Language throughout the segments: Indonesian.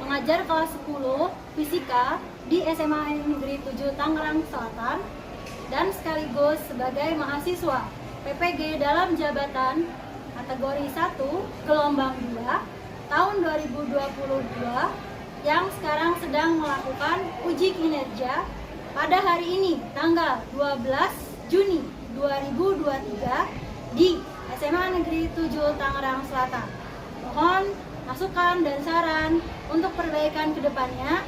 pengajar kelas 10 Fisika di SMA Negeri 7 Tangerang Selatan dan sekaligus sebagai mahasiswa PPG dalam jabatan kategori 1 gelombang 2 tahun 2022 yang sekarang sedang melakukan uji kinerja pada hari ini tanggal 12 Juni 2023 di SMA Negeri 7 Tangerang Selatan. Mohon masukan dan saran untuk perbaikan kedepannya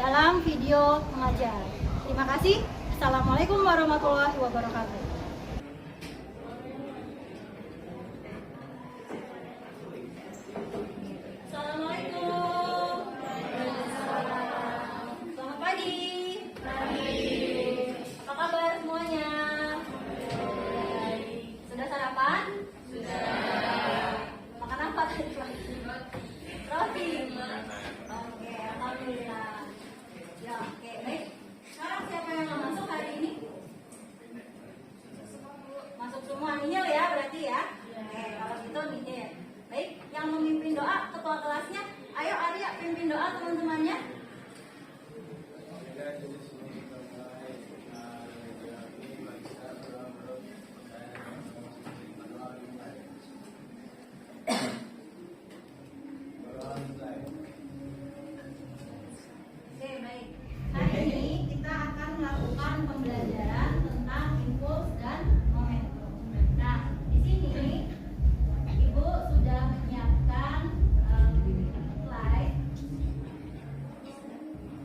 dalam video mengajar. Terima kasih. Assalamualaikum warahmatullahi wabarakatuh. Assalamualaikum. Selamat pagi. Apa kabar semuanya? Sudah sarapan? Sudah. Makan apa tadi? Roti. Oke, alhamdulillah. Ya, oke, baik. Sekarang siapa yang nggak masuk hari ini? Masuk semua, nihil ya berarti ya? Oke, kalau gitu nihil. Baik, yang memimpin doa ketua kelasnya, ayo Arya pimpin doa teman-temannya. Oke, baik. Hari ini kita akan melakukan pembelajaran tentang impuls dan momentum. Nah, di sini Ibu sudah menyiapkan slide.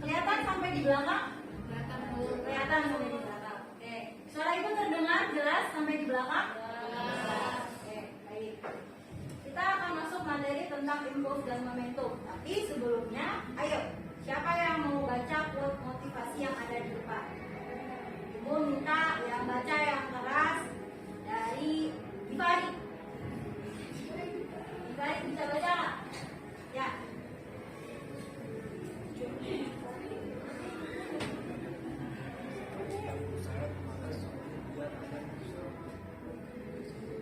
Kelihatan sampai di belakang? Kelihatan sampai di belakang. Oke. Suara Ibu terdengar jelas sampai di belakang? Oke, baik. Kita akan masuk materi tentang impuls dan momentum. Tapi sebelumnya, ayo, siapa yang mau baca quote motivasi yang ada di depan? Ibu minta yang baca yang keras dari Ifari. Ifari bisa baca nggak? Ya.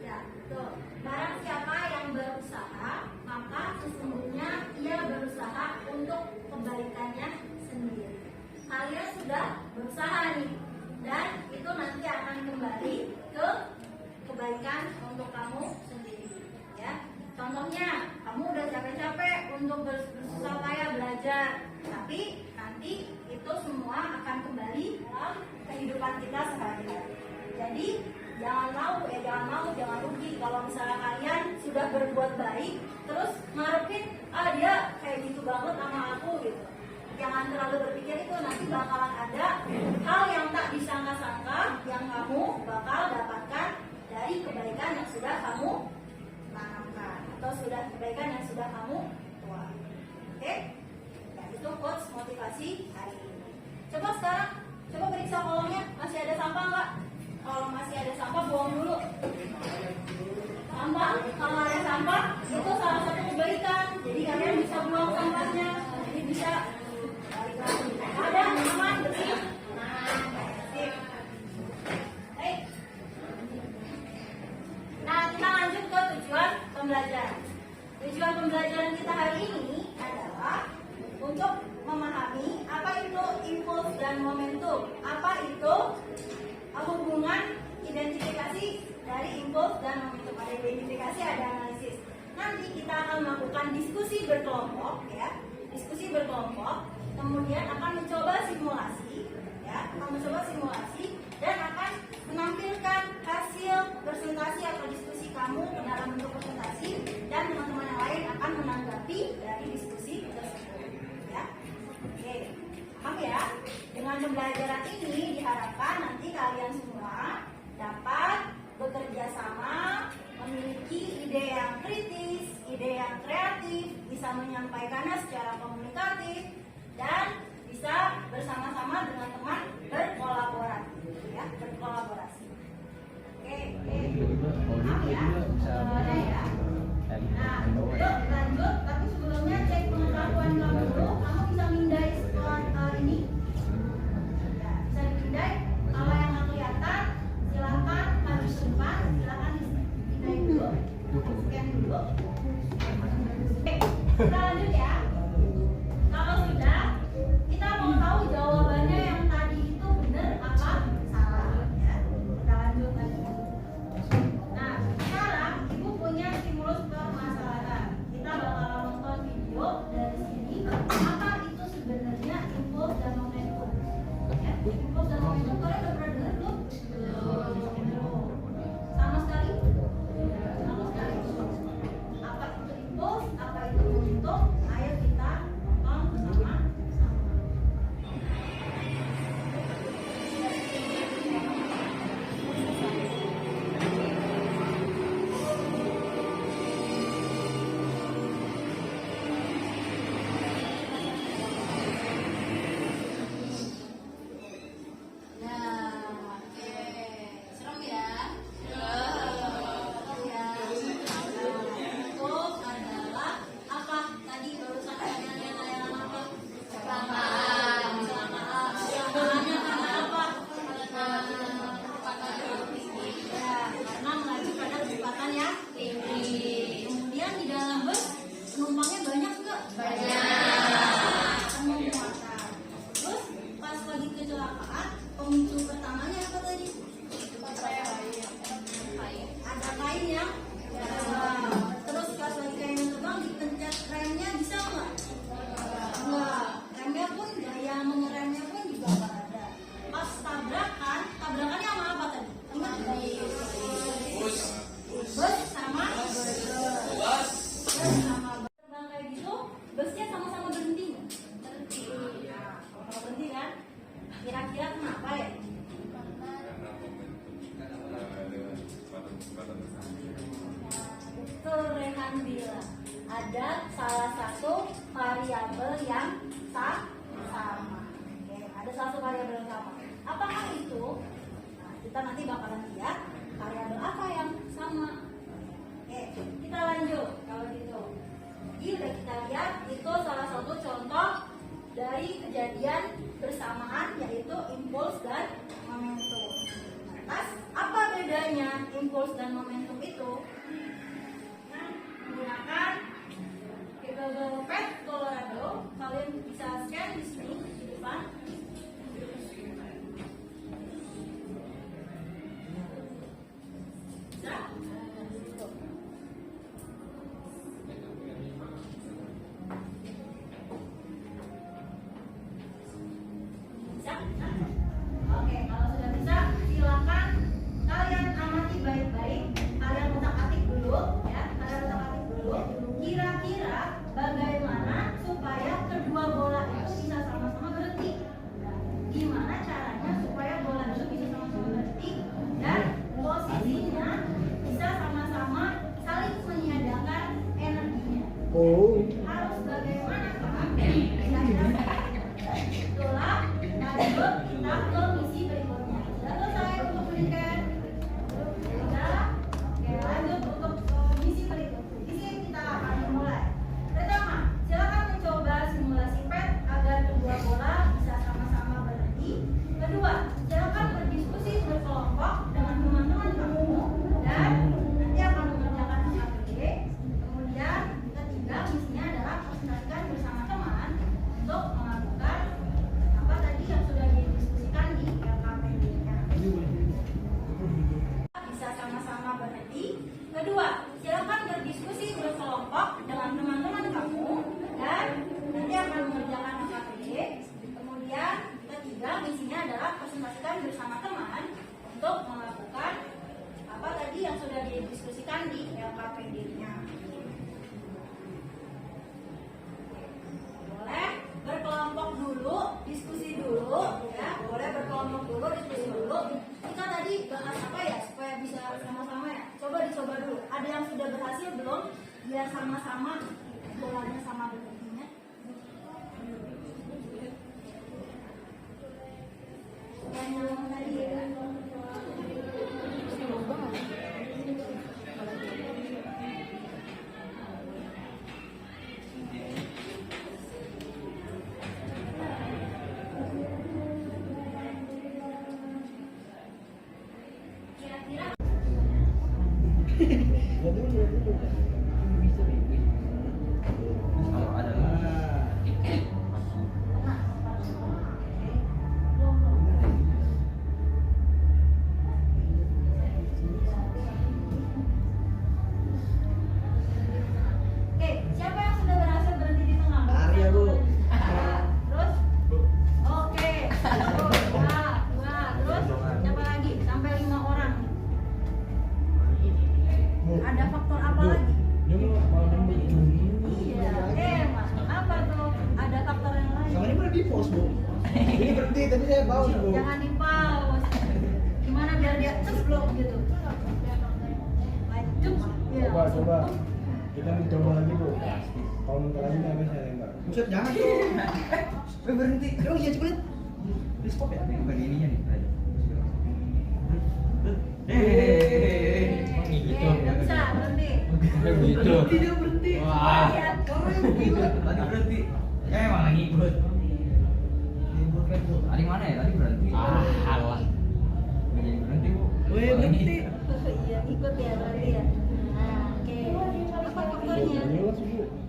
Ya, tuh. Barang siapa yang berusaha, maka sesungguhnya ia berusaha untuk kebaikannya sendiri. Kalian sudah berusaha nih, dan itu nanti akan kembali ke kebaikan untuk kamu sendiri. Ya, contohnya kamu udah capek-capek untuk bersusah payah belajar, tapi nanti itu semua akan kembali dalam kehidupan kita sehari-hari. Jadi jangan rugi kalau misalnya kalian sudah berbuat baik, terus ngarepin dia kayak gitu banget sama aku gitu. Jangan terlalu berpikir itu, nanti bakalan ada hal yang tak disangka-sangka yang kamu bakal dapatkan dari kebaikan yang sudah kamu tanamkan atau kebaikan yang sudah kamu buat. Oke? Nah, itu quotes motivasi hari ini. Coba sekarang, periksa kolomnya, masih ada sampah nggak? Kalau masih ada sampah, buang dulu. Sampah, kalau ada sampah, itu salah satu kebaikan. Jadi kalian bisa buang sampahnya. Jadi bisa balik lagi. Ada, aman, bersih. Bersih. Baik. Nah, kita lanjut ke tujuan pembelajaran. Tujuan pembelajaran kita hari ini adalah untuk memahami apa itu impuls dan momentum. Apa itu hubungan identifikasi dari impuls dan momentum. Ada identifikasi, ada analisis. Nanti kita akan melakukan diskusi berkelompok, ya, diskusi berkelompok. Kemudian akan mencoba simulasi, ya, dan akan menampilkan hasil presentasi atau diskusi kamu ke dalam bentuk presentasi, dan teman-teman yang lain akan menanggapi dari diskusi tersebut, ya. Oke, paham ya? Dengan pembelajaran ini diharapkan nanti kalian semua dapat bekerja sama, memiliki ide yang kritis, ide yang kreatif, bisa menyampaikannya secara komunikatif, dan bisa bersama-sama dengan teman berkolaborasi, ya, berkolaborasi. Oke, paham ya? Ya. Nah, yuk lanjut. Tapi sebelumnya cek pengetahuan kamu dulu. Kamu bisa mindai setelah ini. Ya, bisa dipindai. Kalau yang nggak kelihatan, silakan maju ke depan. Silakan dipindai dulu. Scan dulu. Oke, kita lanjut ya. Kalau bila ada salah satu variabel yang sama. Oke, ada salah satu variabel yang sama. Apakah itu? Nah, kita nanti bakalan lihat variabel apa yang sama. Oke, kita lanjut kalau gitu. Jadi udah kita lihat itu salah satu contoh dari kejadian bersamaan, yaitu impuls dan momentum. Lantas, apa bedanya impuls dan momentum itu? Nah, menggunakan Google Pet Colorado, kalian bisa scan di sini di depan. Bisa? Oke, kalau sudah bisa, silakan kalian amati baik-baik. Kalian utak-atik dulu, ya. Kalian utak-atik dulu. Kira-kira bagaimana supaya kedua bola itu bisa sama-sama berhenti? Nah, gimana caranya supaya bola itu bisa sama-sama berhenti dan posisinya bisa sama-sama saling meniadakan energinya? Harus bagaimana, Pak? Itulah lanjut kita ke misi berikutnya. Sudah selesai untuk pendidikan? Sudah? Oke, lanjut untuk misi berikutnya. Misi kita akan mulai. Pertama, silakan mencoba simulasi PET agar kedua bola bisa sama-sama berhenti. Kedua, silakan berdiskusi berkelompok dengan teman-teman kamu dan nanti akan mengerjakan APD. Kemudian ketiga, misinya adalah presentasikan bersama teman untuk melakukan apa tadi yang sudah didiskusikan di LKPD-nya. Bisa sama-sama berhenti. Kedua, silakan berdiskusi berkelompok dengan teman-teman kamu dan nanti akan mengerjakan LKPD. Kemudian ketiga, misinya adalah presentasikan bersama teman untuk melakukan apa tadi yang sudah didiskusikan di LKPD-nya. Boleh berkelompok dulu, diskusi dulu, ya. Boleh berkelompok dulu, diskusi dulu. Kita tadi bahas apa ya supaya bisa sama-sama ya. Coba dicoba dulu. Ada yang sudah berhasil belum? Biar sama-sama bolanya sama berhentinya. Yang tadi ya. Kira-kira kalau ada Oke, siapa yang sudah berhasil berhenti di tengah? Arya, Bu. Terus? Oke. Dua. Terus? Siapa lagi? Sampai 5 orang. Ada faktor apa lagi? Iya. Apa tuh? Ada faktor yang lain. Sama ini pernah di pause, Bu. Ini berhenti, tapi saya pause, Bu. Jangan di pause. Gimana biar dia ceplok gitu? Lanjut. Iya. Coba. Kita mencoba lagi, Bu. Kalau mentok lagi nggak bisa tembak. Buset, jangan dong. Berhenti. Oh iya, cepet. di stop ya, bukan ininya nih. Oke, nggak bisa berhenti. Gitu. Berhenti, dia berhenti. Wah. Lihat. Orang yang gila. Tadi berhenti. Emang lagi ikut. Tadi mana ya? Tadi berhenti. Alah. Jadi berhenti, Bu. Weh, berhenti. Iya, ikut ya berarti ya. Nah, oke. Apa faktornya?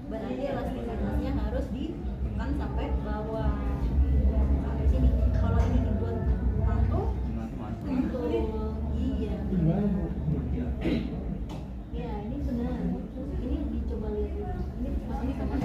Berarti elastisitasnya harus ditekan sampai bawah. Sampai sini. Kalau ini dibuat mantul, mantul. Iya. Gimana, Bu? Ya, ini benar. Ini dicoba lihat dulu. Ini kapan?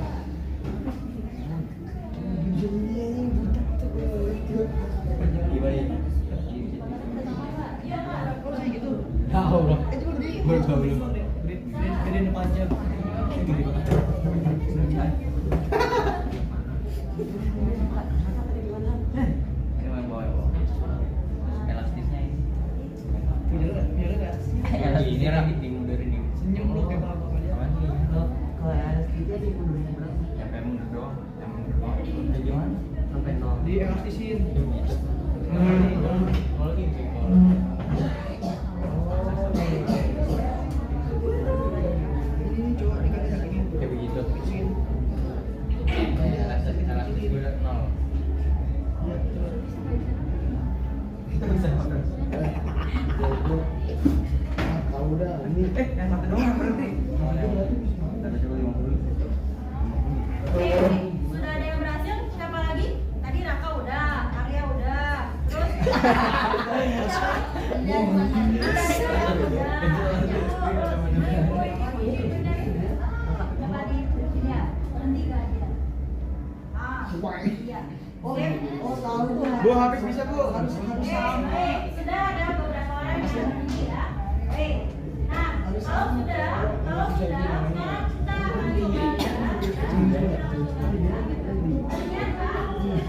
Dielastisin. Kalau ini Ini coba dikasih lagi. kayak begitu. Elastiin. Elastis gue udah nol. Goblok. Tahu dah ini. Yang satu doang berhenti. Oke, sudah ada yang berhasil? Siapa lagi? Tadi Raka udah, Arya udah. Terus siapa? Coba di sini ya. Berhenti gak dia? Iya. Oke. Bu, habis bisa Bu. Harus Oke, sudah ada beberapa orang yang berhenti ya. Oke. Nah, kalau sudah, sekarang kita akan coba ternyata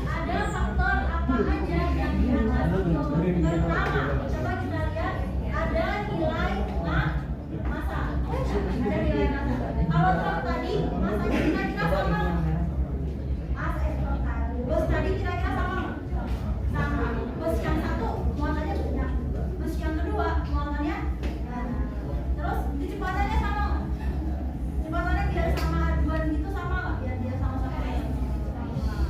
ada faktor apa aja yang diatas. Pertama, coba kita lihat ada nilai massa. Ada nilai massa. Kalau truk tadi masanya kira-kira sama. Bus tadi kira-kira sama. Sama. Bus yang satu muatannya banyak. Bus yang kedua muatannya terus kecepatannya sama nggak? Kecepatannya biar sama aduan gitu sama nggak? Biar dia sama-sama ya?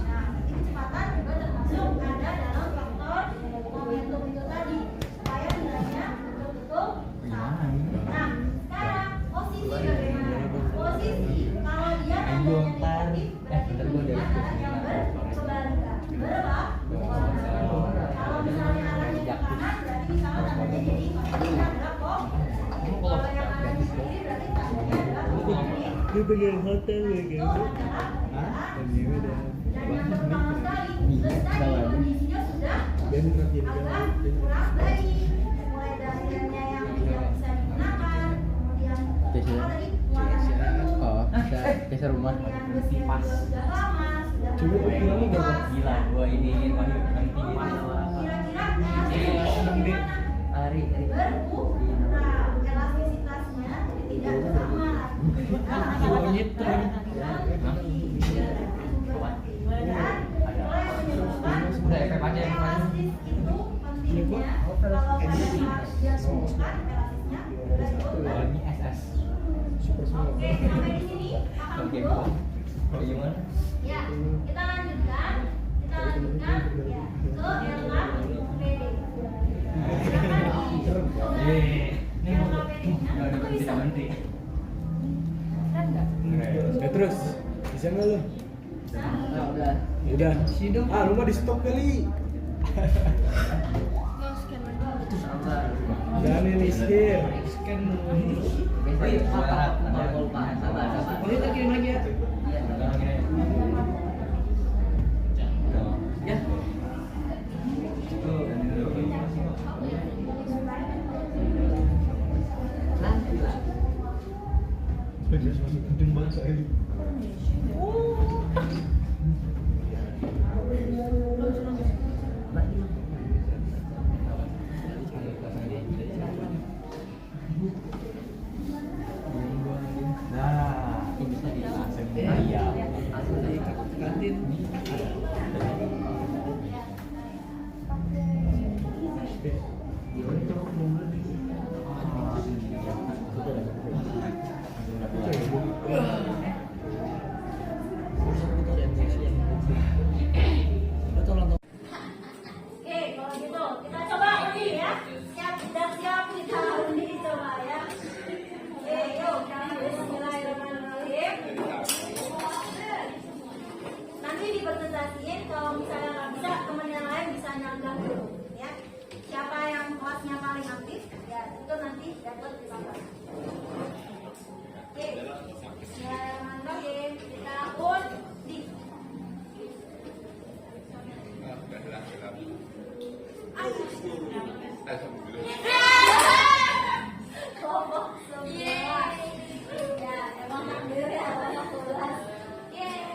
Nah, nanti kecepatan juga termasuk ada dalam faktor momentum itu tadi supaya nilainya betul-betul sama. Nah, sekarang posisi bagaimana? Posisi kalau dia tandanya negatif berarti bunyinya adalah yang berkebalikan. Berapa? Kalau misalnya arahnya ke kanan berarti misalnya tandanya jadi posisinya adalah positif. Kalau yang arahnya ke kiri berarti tandanya adalah positif. Ini bener hotel ya Itu guys. adalah Dan ini udah. dan yang terutama sekali, terus tadi kondisinya sudah Dan terakhir agak kurang baik, mulai dari remnya yang tidak bisa digunakan, kemudian apa tadi muatannya penuh, Oh, bisa rumah. kemudian busnya juga sudah lama, sudah Coba mulai ukurannya luas. berapa? Gila, gua ini Wahyu nanti Kira-kira elastisnya Ari. berkurang, elastisitasnya jadi tidak sama. Monyet tuh. Dan mulai menyebabkan Udah efek aja efek aja. elastis itu pentingnya kalau kalian harus dia tumbuhkan elastisnya dan Kalau ini SS. Super semua. oke sampai di sini paham Oke, dulu kayak gimana? ya kita lanjutkan ya ke LK PD Ini udah berhenti berhenti. keren nggak? Ya terus, bisa nggak lu? Nah, Ya udah. Ah, lu mah di stop kali. Dan ini scan. Scan. Boleh tak kirim lagi ya? Ya. Penting banget saya. Nah, ini bisa dilangsung. Iya. Kantin. oke kalau gitu kita coba undi ya siap tidak siap kita undi coba ya oke yuk sekarang bismillahirrahmanirrahim nanti dipresentasiin kalau misalnya nggak bisa teman yang lain bisa nyanggang dulu ya siapa yang kelasnya paling aktif ya itu nanti dapat dipakai oke bismillahirrahmanirrahim kita undi kelompok 11 ya emang takdir ya kelompok 11 yeay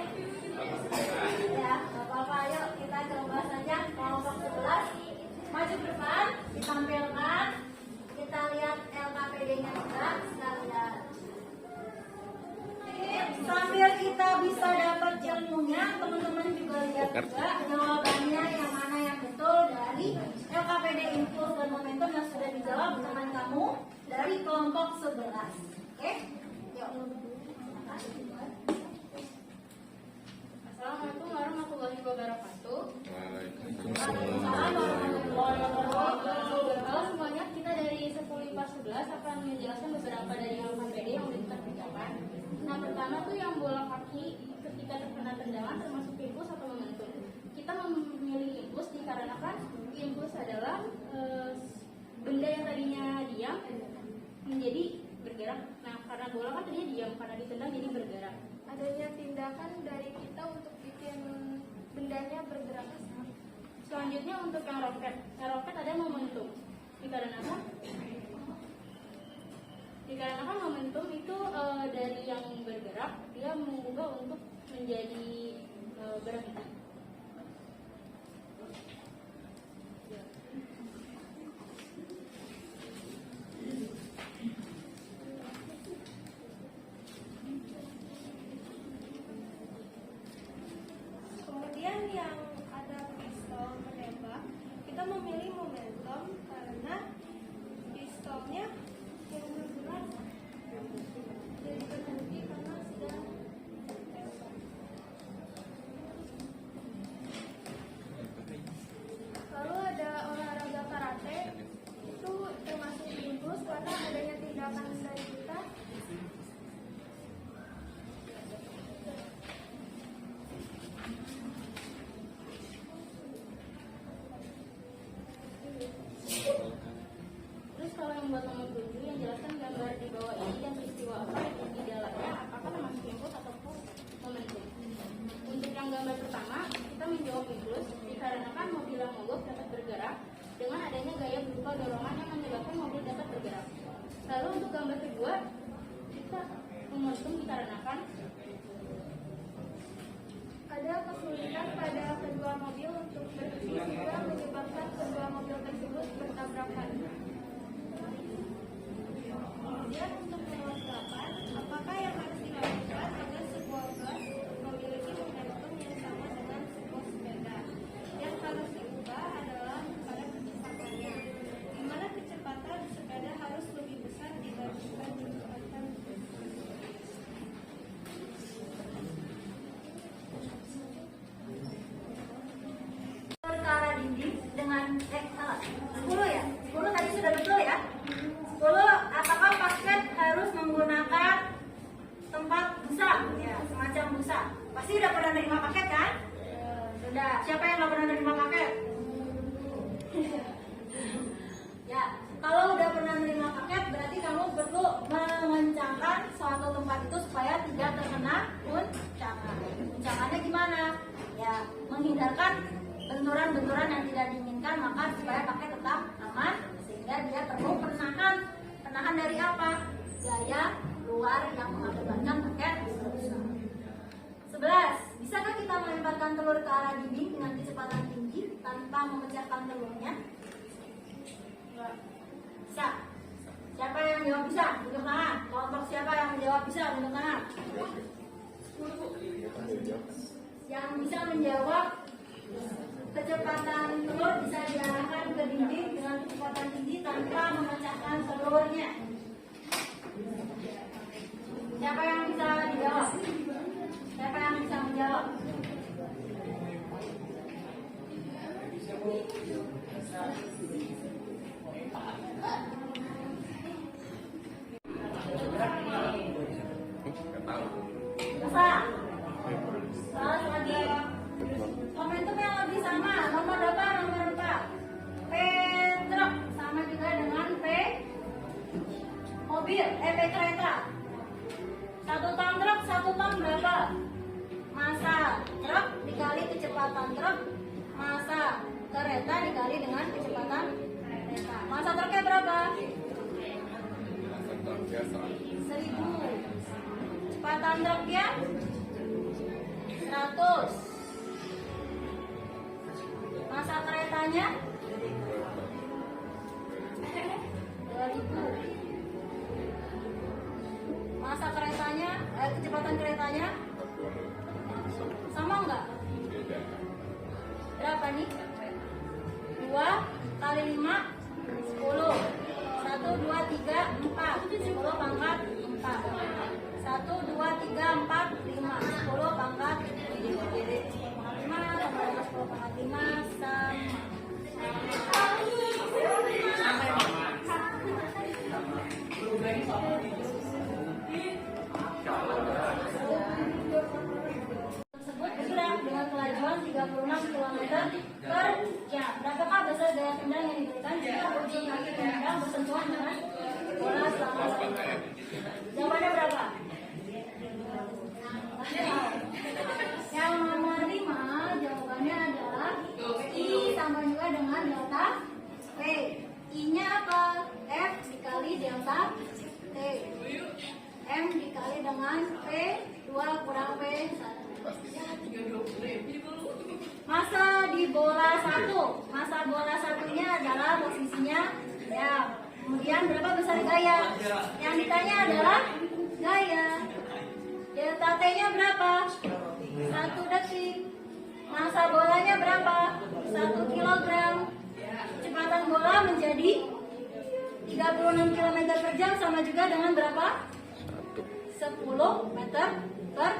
ya gak apa-apa yuk kita coba saja kelompok 11 maju ke depan ditampilkan kita lihat LKPD nya juga sekalian sambil kita bisa dapat ilmunya teman-teman juga lihat juga jawabannya Yuk. Assalamualaikum warahmatullahi wabarakatuh. Waalaikumsalam. Halo semuanya, kita dari 10 IPA 11 akan menjelaskan beberapa dari AKPD yang udah kita kerjakan. Nah, pertama tuh yang bola kaki ketika terkena tendangan termasuk impuls atau momentum. Kita memilih impuls dikarenakan impuls adalah benda yang tadinya diam menjadi bergerak. Nah, karena bola kan tadinya diam, karena ditendang jadi bergerak. Adanya tindakan dari kita untuk bikin bendanya bergerak. Selanjutnya untuk yang roket. Yang roket ada momentum. Dikarenakan momentum itu dari yang bergerak dia mengubah untuk menjadi berhenti. Kemudian yang ada pistol menembak, kita memilih momentum karena pistolnya yang bergerak jadi berhenti karena sudah tembak. Lalu ada olahraga karate, itu termasuk impuls karena adanya tindakan dari kita. Terus kalau yang buat nomor 7 yang jelaskan gambar di bawah ini dan peristiwa apa yang di dalamnya, apakah termasuk impuls ataupun momentum. Untuk yang gambar pertama, kita menjawab impuls dikarenakan mobil yang mogok dapat bergerak dengan adanya gaya berupa dorongan yang menyebabkan mobil dapat bergerak. Lalu untuk gambar kedua, kita momentum dikarenakan Ada kesulitan pada kedua mobil untuk berhenti sehingga menyebabkan kedua mobil tersebut bertabrakan. Kemudian untuk nomor 8, apakah yang harus dilakukan agar sebuah bus memiliki momentum yang sama dengan sebuah sepeda? Yang harus diubah adalah pada kecepatannya, di mana kecepatan sepeda harus lebih besar dibandingkan kecepatan bus. Ke arah dinding dengan 10 ya? 10 tadi sudah betul ya? 10, apakah paket harus menggunakan tempat busa? Ya, semacam busa. Pasti udah pernah nerima paket kan? Sudah. Siapa yang nggak pernah nerima paket? Ya, kalau udah pernah nerima paket berarti kamu perlu mengencangkan suatu tempat itu supaya tidak terkena guncangan. Guncangannya gimana? Ya, menghindarkan benturan-benturan yang tidak diinginkan, maka supaya paket tetap aman sehingga dia perlu penahan. Penahan dari apa? Gaya luar yang mengakibatkan paket rusak. 11. Bisakah kita melemparkan telur ke arah dinding dengan kecepatan tinggi tanpa memecahkan telurnya? Bisa. Siapa yang jawab bisa? Tunjuk tangan. Kelompok siapa yang menjawab bisa? Tunjuk tangan. Yang bisa menjawab kecepatan telur bisa diarahkan ke dinding dengan kecepatan tinggi tanpa memecahkan telurnya. Siapa yang bisa dijawab? Siapa yang bisa menjawab? Bisa. Terus lagi. Momentum yang lebih sama. Nomor berapa? Nomor 4. P truk sama juga dengan P mobil. P kereta. 1 ton truk, 1 ton berapa? Massa truk dikali kecepatan truk, massa kereta dikali dengan kecepatan kereta. Massa truknya berapa? 1000. Kecepatan truknya 100. Massa keretanya 2000. Massa keretanya, kecepatan keretanya sama enggak? Berapa nih? 2 kali 5 10. 1, 2, 3, 4. 10 pangkat 4. 1, 2, 3, 4, 5, 10 pangkat 5 tambah 10 pangkat 5 tersebut bergerak dengan kelajuan 36 km per jam. Berapakah besar gaya tendang yang diberikan jika ujung kaki tendang bersentuhan dengan bola selama 1 menit? Jawabannya berapa? Yang nomor 5 jawabannya adalah I sama juga dengan delta P. I-nya apa? F dikali delta T. M dikali dengan P 2 kurang P 1. Masa di bola 1. Masa bola satunya adalah posisinya ya. Kemudian berapa besar gaya? Yang ditanya adalah gaya. Delta T-nya berapa? 1 detik. Masa bolanya berapa? 1 kilogram. Kecepatan bola menjadi 36 km per jam sama juga dengan berapa? 10 meter per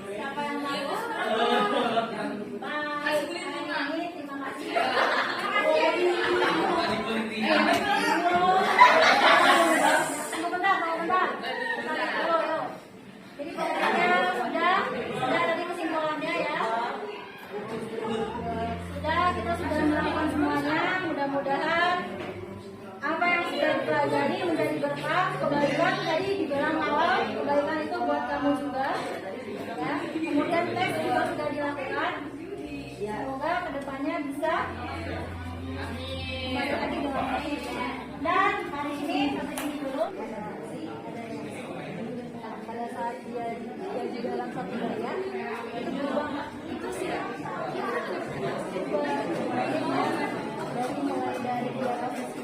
siapa yang mau? Baik, terima kasih. Tunggu bentar. Jadi pokoknya sudah tadi kesimpulannya ya. Kita sudah melakukan semuanya. Mudah-mudahan apa yang sudah dipelajari menjadi berkah. Kebaikan tadi dibilang awal, kebaikan itu buat kamu juga. Ya. Kemudian tes juga sudah dilakukan. Semoga kedepannya bisa kembali lagi dengan baik. Dan hari ini sampai sini dulu. Pada saat dia di dalam satu gaya itu berubah, itu sih dari mulai dari dia posisi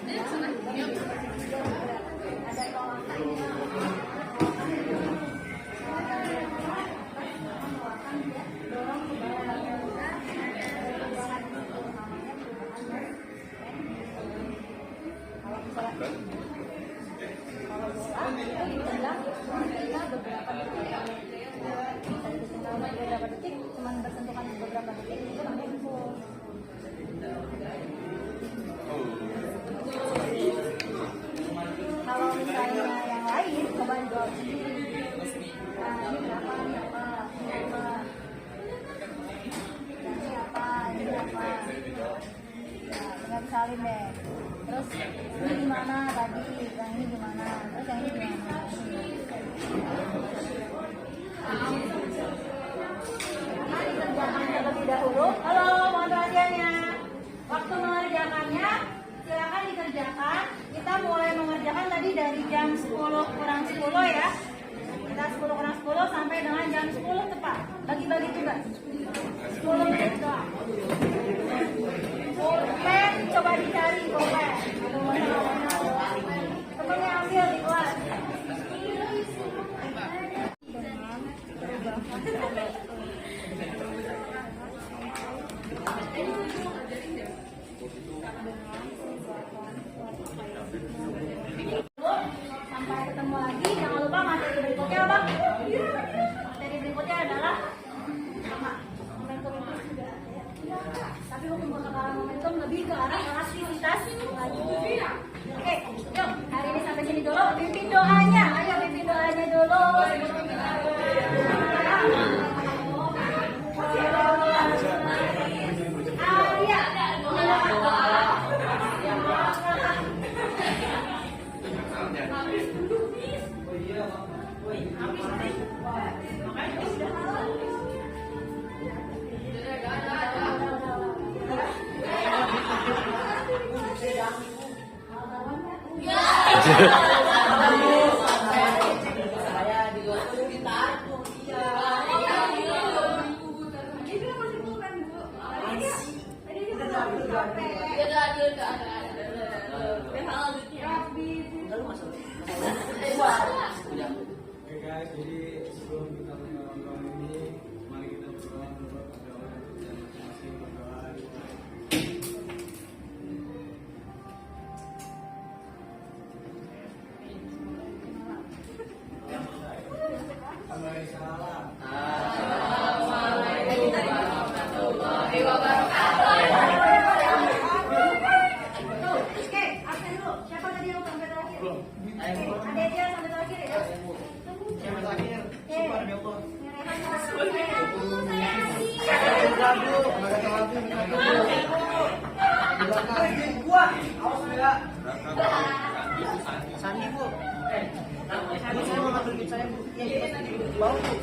ada tolakannya. Dorong ke bawah. Kalau misalnya itu ditendang kita beberapa detik, cuman bersentuhan beberapa detik itu namanya impuls. Kalau misalnya yang lain coba dijawab sendiri. Nah, ini berapa, ini apa, ini apa, ini apa. Nah, tinggal disalin deh. Terus ini gimana tadi, yang ini gimana, terus yang ini gimana. Dikerjakan terlebih dahulu. Halo, mohon perhatiannya. Waktu mengerjakannya silakan dikerjakan. Kita mulai mengerjakan tadi dari jam 10 kurang 10 ya. Kita 10 kurang 10 sampai dengan jam 10 tepat. Bagi-bagi tugas. 10 menit doang. Pulpen coba dicari pulpen. Temennya ambil di kelas. Sampai ketemu lagi. Jangan lupa materi berikutnya apa? Materi berikutnya adalah sama momentum itu sudah ada. Tapi hukum perkembangan momentum lebih ke arah aktivitas lanjut. Oke, yuk hari ini sampai sini dulu. Pimpin doanya. Ayo pimpin doanya dulu. Ada dia sampai terakhir ya. Yang terakhir, super Joko. Lagu. Gua, awas ya. Sandi bu. Bu, saya mau ngambil duit saya bu. Iya, bau bu.